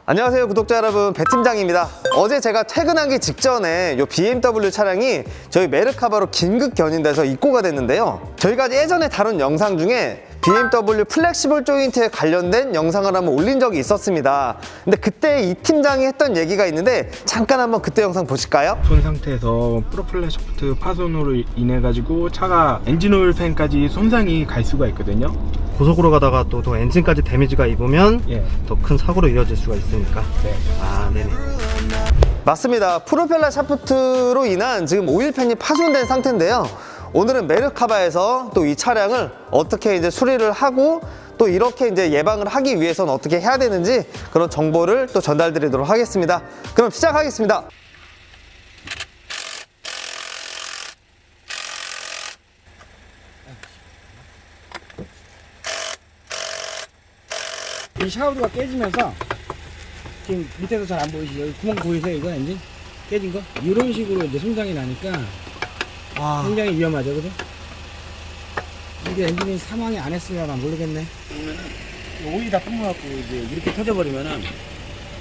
안녕하세요 구독자 여러분, 배 팀장입니다. 어제 제가 퇴근하기 직전에 이 BMW 차량이 저희 메르카바로 긴급 견인돼서 입고가 됐는데요, 저희가 예전에 다룬 영상 중에 BMW 플렉시블 조인트에 관련된 영상을 한번 올린 적이 있었습니다. 근데 그때 이 팀장이 했던 얘기가 있는데 잠깐 한번 그때 영상 보실까요? 손 상태에서 프로펠러 샤프트 파손으로 인해 가지고 차가 엔진 오일 팬까지 손상이 갈 수가 있거든요. 고속으로 가다가 또 엔진까지 데미지가 입으면 더 큰 사고로 이어질 수가 있으니까. 네네. 맞습니다. 프로펠러 샤프트로 인한 지금 오일팬이 파손된 상태인데요, 오늘은 메르카바에서 또 이 차량을 어떻게 이제 수리를 하고 또 이렇게 이제 예방을 하기 위해서는 어떻게 해야 되는지 그런 정보를 또 전달드리도록 하겠습니다. 그럼 시작하겠습니다. 이 샤워도가 깨지면서 지금 밑에서 잘 안 보이시죠? 여기 구멍 보이세요? 이거 엔진 깨진 거? 이런 식으로 이제 손상이 나니까 굉장히 위험하죠, 그죠? 이게 엔진이 사망이 안 했으려나 모르겠네. 보면은 오일이 다 뿜어갖고 이제 이렇게 터져버리면은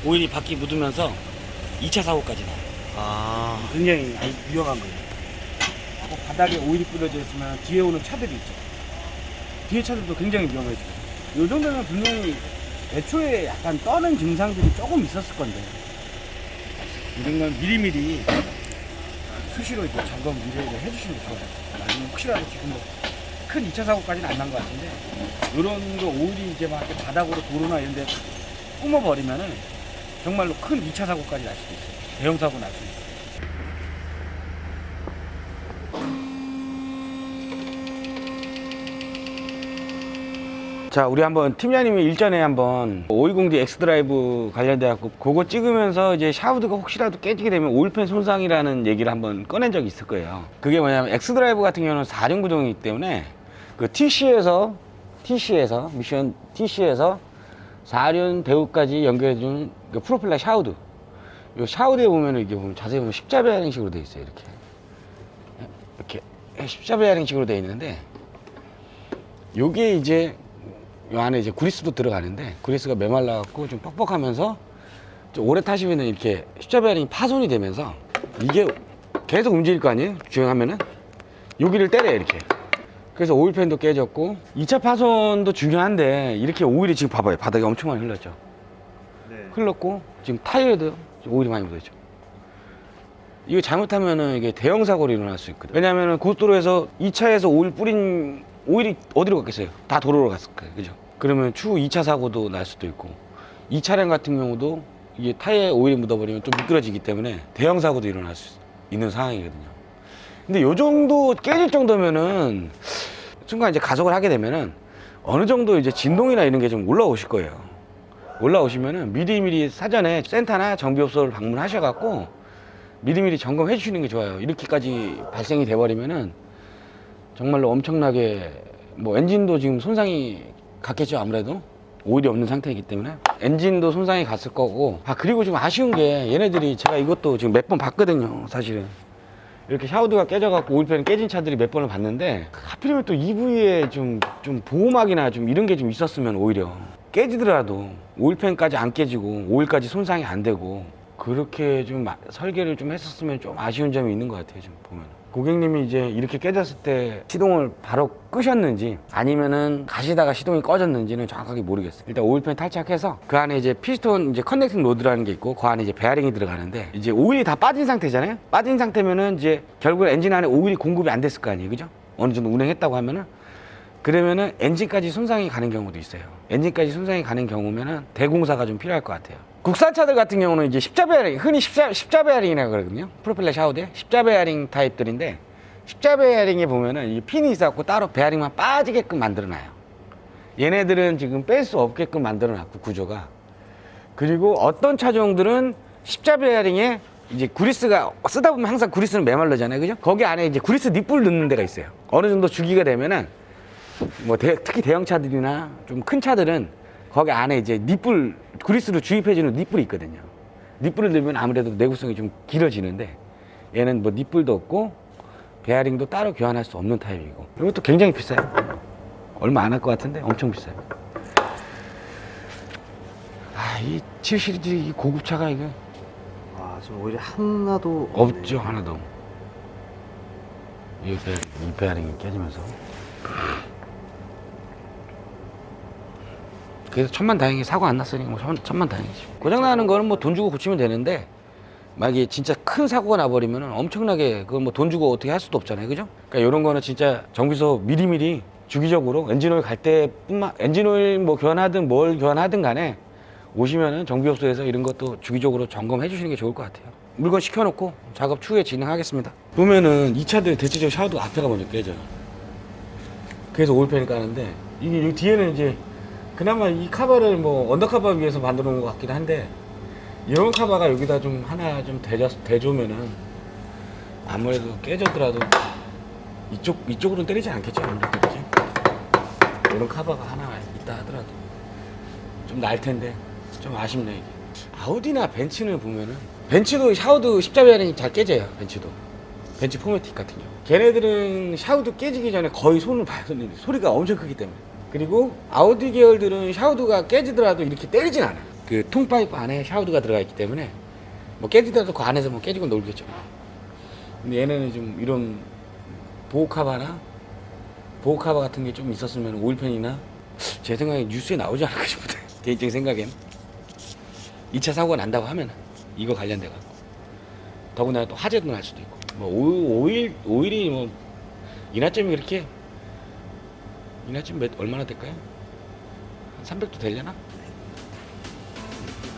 오일이 바퀴 묻으면서 2차 사고까지 나요. 굉장히 위험한 거예요. 하고 바닥에 오일이 뿌려져 있으면 뒤에 오는 차들이 있죠. 뒤에 차들도 굉장히 위험해져요. 이 정도면 분명히 애초에 약간 떠는 증상들이 조금 있었을 건데, 이런 건 미리미리 수시로 이제 점검 미리를 해주시는 게 좋아요. 나중에 혹시라도 지금 뭐 큰 2차 사고까지는 안 난 것 같은데, 이런 거 오일이 이제 막 이렇게 바닥으로 도로나 이런 데 뿜어버리면은 정말로 큰 2차 사고까지 날 수도 있어요. 대형 사고 날 수도 있어요. 자, 우리 한번 팀장님이 일전에 한번 520D 엑스드라이브 관련돼 갖고 그거 찍으면서 이제 샤프트가 혹시라도 깨지게 되면 오일팬 손상이라는 얘기를 한번 꺼낸 적이 있을 거예요. 그게 뭐냐면 엑스드라이브 같은 경우는 4륜 구동이기 때문에 그 미션 TC에서 4륜 배우까지 연결해주는 그 프로펠러 샤우드, 이 샤우드에 보면 이게 보면 자세히 보면 십자 베어링식으로 되어 있어요. 이렇게 십자 베어링식으로 되어 있는데, 요게 이제 이 안에 이제 그리스도 들어가는데, 그리스가 메말라 갖고 좀 뻑뻑하면서 좀 오래 타시면 이렇게 십자 베어링이 파손이 되면서 이게 계속 움직일 거 아니에요? 주행하면은 여기를 때려요, 이렇게. 그래서 오일팬도 깨졌고, 2차 파손도 중요한데 이렇게 오일이 지금 봐봐요, 바닥에 엄청 많이 흘렀죠. 흘렀고 지금 타이어에도 오일이 많이 묻어있죠. 이거 잘못하면은 이게 대형 사고로 일어날 수 있거든요. 왜냐면은 고속도로에서 2차에서 오일 뿌린 오일이 어디로 갔겠어요? 다 도로로 갔을 거예요, 그죠? 그러면 추후 2차 사고도 날 수도 있고, 이 차량 같은 경우도 이게 타이어에 오일이 묻어버리면 좀 미끄러지기 때문에 대형 사고도 일어날 수 있는 상황이거든요. 근데 요 정도 깨질 정도면은 순간 이제 가속을 하게 되면은 어느 정도 이제 진동이나 이런 게 좀 올라오실 거예요. 올라오시면은 미리미리 사전에 센터나 정비업소를 방문하셔갖고 미리미리 점검해 주시는 게 좋아요. 이렇게까지 발생이 돼버리면은 정말로 엄청나게 뭐 엔진도 지금 손상이 갔겠죠. 아무래도 오일이 없는 상태이기 때문에 엔진도 손상이 갔을 거고. 그리고 좀 아쉬운 게 얘네들이, 제가 이것도 지금 몇 번 봤거든요, 사실은. 이렇게 샤우드가 깨져갖고 오일팬이 깨진 차들이 몇 번을 봤는데, 하필이면 또 EV에 좀 보호막이나 좀 이런 게 좀 있었으면 오히려 깨지더라도 오일팬까지 안 깨지고 오일까지 손상이 안 되고, 그렇게 좀 설계를 좀 했었으면 좀 아쉬운 점이 있는 것 같아요, 지금 보면. 고객님이 이제 이렇게 깨졌을 때 시동을 바로 끄셨는지 아니면은 가시다가 시동이 꺼졌는지는 정확하게 모르겠어요. 일단 오일팬 탈착해서 그 안에 이제 피스톤 이제 커넥팅 로드라는 게 있고, 그 안에 이제 베어링이 들어가는데, 이제 오일이 다 빠진 상태잖아요. 빠진 상태면은 이제 결국 엔진 안에 오일이 공급이 안 됐을 거 아니에요, 그죠? 어느 정도 운행했다고 하면은, 그러면은 엔진까지 손상이 가는 경우도 있어요. 엔진까지 손상이 가는 경우면은 대공사가 좀 필요할 것 같아요. 국산차들 같은 경우는 이제 십자 베어링, 흔히 십자 베어링이라고 그러거든요. 프로펠러 샤우드에 십자 베어링 타입들인데, 십자 베어링에 보면은 이 핀이 있어갖고 따로 베어링만 빠지게끔 만들어놔요. 얘네들은 지금 뺄 수 없게끔 만들어놨고, 구조가. 그리고 어떤 차종들은 십자 베어링에 이제 그리스가 쓰다 보면 항상 그리스는 메말르잖아요, 그죠? 거기 안에 이제 그리스 닛불 넣는 데가 있어요. 어느 정도 주기가 되면은 뭐 특히 대형 차들이나 좀 큰 차들은 거기 안에 이제 닛불, 그리스로 주입해주는 닛불이 있거든요. 닛불을 넣으면 아무래도 내구성이 좀 길어지는데, 얘는 뭐 닛불도 없고 베어링도 따로 교환할 수 없는 타입이고, 이것도 굉장히 비싸요. 얼마 안 할 것 같은데 엄청 비싸요. 이 7시리즈 이 고급차가 이거 와, 지금 오히려 하나도 없네요. 없죠, 하나도. 이 베어링이 깨지면서. 그래서 천만다행히 사고 안 났으니까 뭐 천만다행이지. 고장나는 거는 뭐 돈 주고 고치면 되는데 만약에 진짜 큰 사고가 나버리면 엄청나게 그건 뭐 돈 주고 어떻게 할 수도 없잖아요, 그죠? 그러니까 이런 거는 진짜 정비소 미리미리 주기적으로 엔진오일 갈 때뿐만, 엔진오일 뭐 교환하든 뭘 교환하든 간에 오시면은 정비업소에서 이런 것도 주기적으로 점검해 주시는 게 좋을 것 같아요. 물건 시켜놓고 작업 추후에 진행하겠습니다. 보면은 이 차들 대체적으로 샤워도 앞에가 먼저 깨져요. 그래서 오일팬을 까는데 이게 여기 뒤에는 이제 그나마 이 카바를 뭐 언더카바 위에서 만들어 놓은 것 같긴 한데 이런 카바가 여기다 좀 하나 좀 대줘면은 아무래도 깨졌더라도 이쪽으로는 때리지 않겠죠, 아무래도. 그렇지? 이런 카바가 하나 있다 하더라도 좀 날 텐데 좀 아쉽네 이게. 아우디나 벤츠는 보면은 벤츠도 샤우드 십자베어링이 잘 깨져요. 벤츠 포매틱 같은 경우 걔네들은 샤우드 깨지기 전에 거의 손을 봐야 되는데 소리가 엄청 크기 때문에. 그리고 아우디 계열들은 샤우드가 깨지더라도 이렇게 때리진 않아. 그 통파이프 안에 샤우드가 들어가 있기 때문에 뭐 깨지더라도 그 안에서 뭐 깨지고 놀겠죠. 근데 얘네는 좀 이런 보호카바 같은 게 좀 있었으면 오일팬이나 제 생각에 뉴스에 나오지 않을까 싶은데 개인적인 생각엔 2차 사고가 난다고 하면 이거 관련돼 갖고 더구나 또 화재도 날 수도 있고 뭐 오일이 뭐 인하점이 그렇게 인하점 얼마나 될까요? 한 300도 되려나?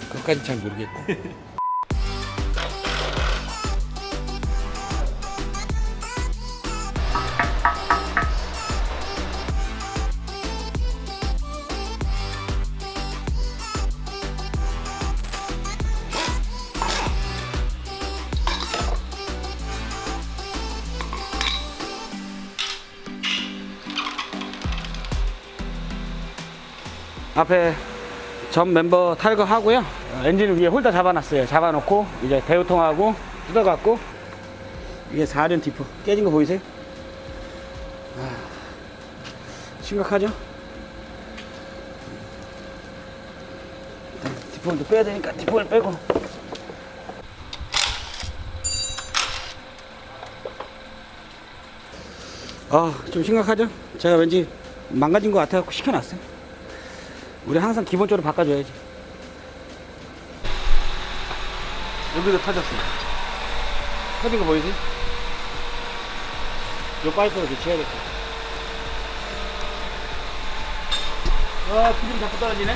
그것까지 잘 모르겠고. 앞에 전 멤버 탈거하고요. 엔진 위에 홀더 잡아놨어요. 잡아놓고 이제 대우통하고 뜯어갖고 이게 4륜 디프 깨진 거 보이세요? 심각하죠? 디프를 또 빼야 되니까 디프를 빼고. 좀 심각하죠? 제가 왠지 망가진 것 같아갖고 시켜놨어요. 우리 항상 기본적으로 바꿔줘야지. 여기도 터졌어요. 터진 거 보이세요? 요 파이프로 교체해야겠다. 와, 기름이 자꾸 떨어지네.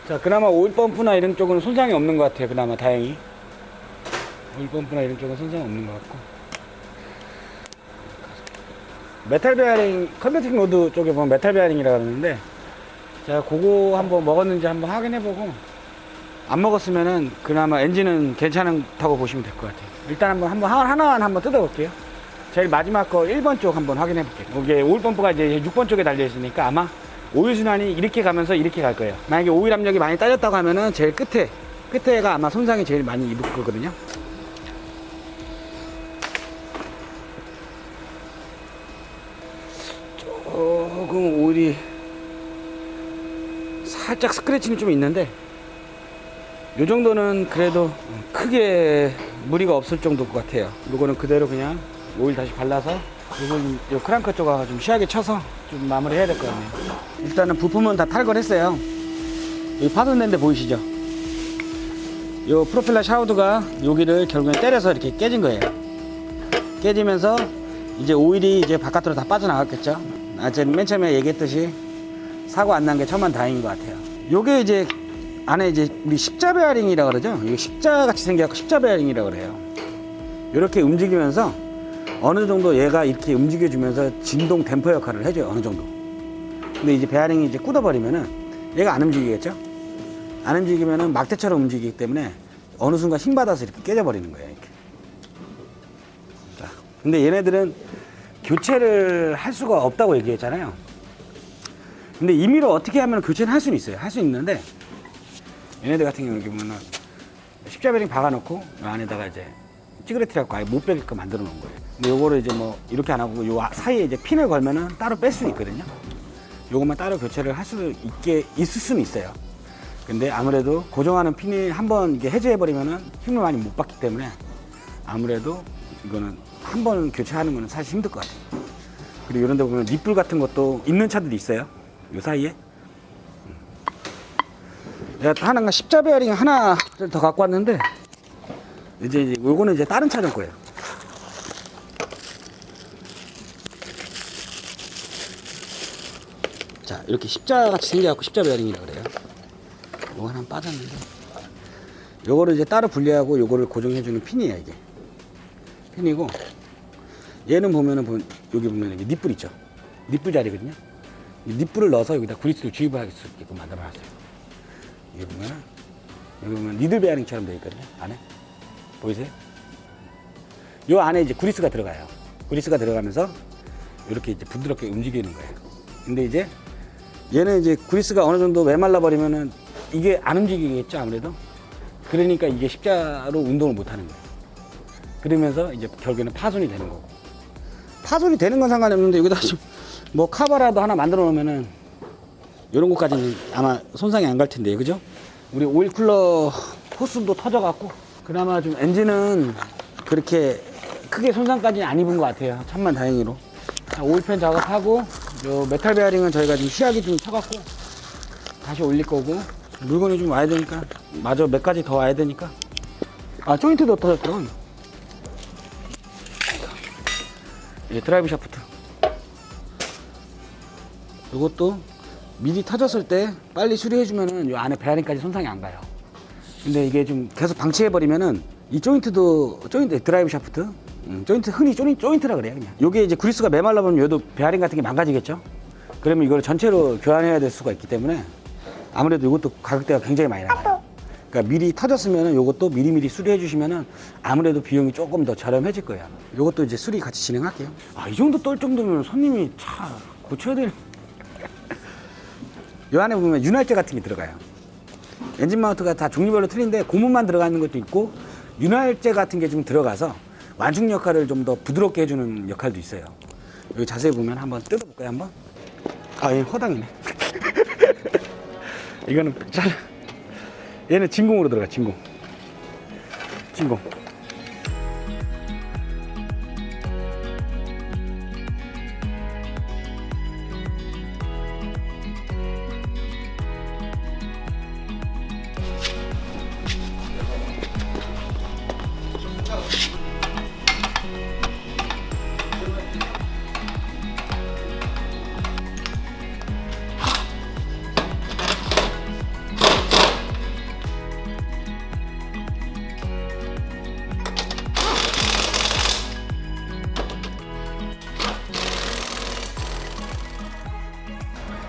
자, 그나마 오일 펌프나 이런 쪽은 손상이 없는 것 같아요. 그나마 다행히 오일 펌프나 이런 쪽은 손상 없는 것 같고, 메탈 베어링 컨버팅 모드 쪽에 보면 메탈 베어링이라고 하는데 제가 그거 한번 먹었는지 한번 확인해보고 안 먹었으면은 그나마 엔진은 괜찮다고 보시면 될 것 같아요. 일단 하나만 한번 뜯어볼게요. 제일 마지막 거 1번 쪽 한번 확인해볼게요. 이게 오일 펌프가 이제 6번 쪽에 달려 있으니까 아마 오일 순환이 이렇게 가면서 이렇게 갈 거예요. 만약에 오일 압력이 많이 딸렸다고 하면은 제일 끝에가 아마 손상이 제일 많이 입을 거거든요. 조금 오일이 살짝 스크래치는 좀 있는데 이 정도는 그래도 크게 무리가 없을 정도일 것 같아요. 이거는 그대로 그냥 오일 다시 발라서 이건 요 크랑크 쪽하고 좀 시하게 쳐서 좀 마무리 해야 될 것 같네요. 일단은 부품은 다 탈거를 했어요. 여기 파손된 데 보이시죠? 요 프로펠러 샤우드가 여기를 결국엔 때려서 이렇게 깨진 거예요. 깨지면서 이제 오일이 이제 바깥으로 다 빠져나갔겠죠. 제가 맨 처음에 얘기했듯이 사고 안 난 게 천만다행인 것 같아요. 요게 이제 안에 이제 우리 십자 베어링이라고 그러죠. 이게 십자 같이 생겨서 십자 베어링이라고 그래요. 이렇게 움직이면서 어느 정도 얘가 이렇게 움직여주면서 진동 댐퍼 역할을 해줘요. 어느 정도. 근데 이제 베어링이 이제 굳어버리면은 얘가 안 움직이겠죠. 안 움직이면은 막대처럼 움직이기 때문에 어느 순간 힘 받아서 이렇게 깨져버리는 거예요. 이렇게. 자, 근데 얘네들은 교체를 할 수가 없다고 얘기했잖아요. 근데 임의로 어떻게 하면 교체를 할 수는 있어요. 할 수 있는데 얘네들 같은 경우는 이렇게 보면은 십자 베링 박아놓고 요 안에다가 이제 찌그러뜨려갖고 아예 못 빼게끔 만들어 놓은 거예요. 근데 요거를 이제 뭐 이렇게 안 하고 요 사이에 이제 핀을 걸면은 따로 뺄 수 있거든요. 요것만 따로 교체를 할 수 있을 수는 있어요. 근데 아무래도 고정하는 핀이 한번 이게 해제해버리면은 힘을 많이 못 받기 때문에 아무래도 이거는 한 번 교체하는 거는 사실 힘들 것 같아요. 그리고 이런 데 보면 밑불 같은 것도 있는 차들이 있어요. 요 사이에. 내가 하나가 십자 베어링 하나를 더 갖고 왔는데 이제 요거는 이제 다른 차종 거예요. 자, 이렇게 십자 같이 생겨갖고 십자 베어링이라고 그래요. 요거 하나 빠졌는데 요거를 이제 따로 분리하고 요거를 고정해주는 핀이에요. 이게 핀이고 얘는 보면은 여기 보면 이게 닛불 있죠. 닛불 자리거든요. 이 닛불을 넣어서 여기다 그리스를 주입할 수 있게끔 만들어놨어요. 여기 보면 니들 베어링처럼 되어 있거든요. 안에 보이세요? 요 안에 이제 그리스가 들어가요. 그리스가 들어가면서 이렇게 이제 부드럽게 움직이는 거예요. 근데 이제 얘는 이제 그리스가 어느 정도 메말라 버리면은 이게 안 움직이겠죠, 아무래도. 그러니까 이게 십자로 운동을 못 하는 거예요. 그러면서 이제 결국에는 파손이 되는 거고. 파손이 되는 건 상관이 없는데 여기다 뭐 카바라도 하나 만들어 놓으면은 이런 것까지는 아마 손상이 안 갈 텐데, 그죠? 우리 오일 쿨러 호스도 터져갖고 그나마 좀 엔진은 그렇게 크게 손상까지는 안 입은 것 같아요. 천만 다행히로. 자, 오일팬 작업하고 요 메탈 베어링은 저희가 지금 시약이 좀 쳐갖고 다시 올릴 거고 물건이 좀 와야 되니까 마저 몇 가지 더 와야 되니까 조인트도 터졌더라고요. 예, 드라이브 샤프트 요것도 미리 터졌을 때 빨리 수리해주면은 요 안에 베어링까지 손상이 안 가요. 근데 이게 좀 계속 방치해버리면은 이 조인트도 드라이브 샤프트 조인트 흔히 조인트라 그래요. 그냥 요게 이제 그리스가 메말라 보면 요도 베어링 같은 게 망가지겠죠. 그러면 이걸 전체로 교환해야 될 수가 있기 때문에 아무래도 이것도 가격대가 굉장히 많이 나가요. 그러니까 미리 터졌으면은 요것도 미리미리 수리해 주시면은 아무래도 비용이 조금 더 저렴해질 거예요. 요것도 이제 수리 같이 진행할게요. 이 정도 떨 정도면 손님이 차 고쳐야 될. 요 안에 보면 윤활제 같은 게 들어가요. 엔진 마운트가 다 종류별로 틀린데 고무만 들어가 있는 것도 있고 윤활제 같은 게 좀 들어가서 완충 역할을 좀 더 부드럽게 해주는 역할도 있어요. 여기 자세히 보면 한번 뜯어볼까요, 한번? 얘 허당이네. 이거는 얘는 진공으로 들어가, 진공.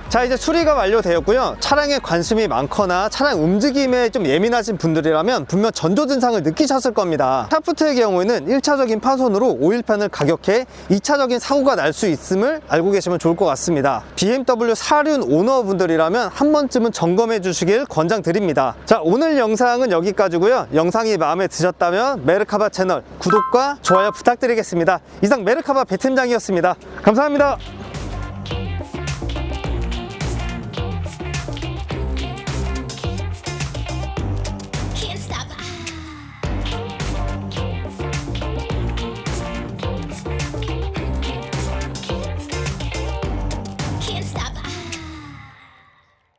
자, 이제 수리가 완료되었고요. 차량에 관심이 많거나 차량 움직임에 좀 예민하신 분들이라면 분명 전조 증상을 느끼셨을 겁니다. 샤프트의 경우에는 1차적인 파손으로 오일팬을 가격해 2차적인 사고가 날 수 있음을 알고 계시면 좋을 것 같습니다. BMW 4륜 오너분들이라면 한 번쯤은 점검해 주시길 권장드립니다. 자, 오늘 영상은 여기까지고요. 영상이 마음에 드셨다면 메르카바 채널 구독과 좋아요 부탁드리겠습니다. 이상 메르카바 배 팀장이었습니다. 감사합니다.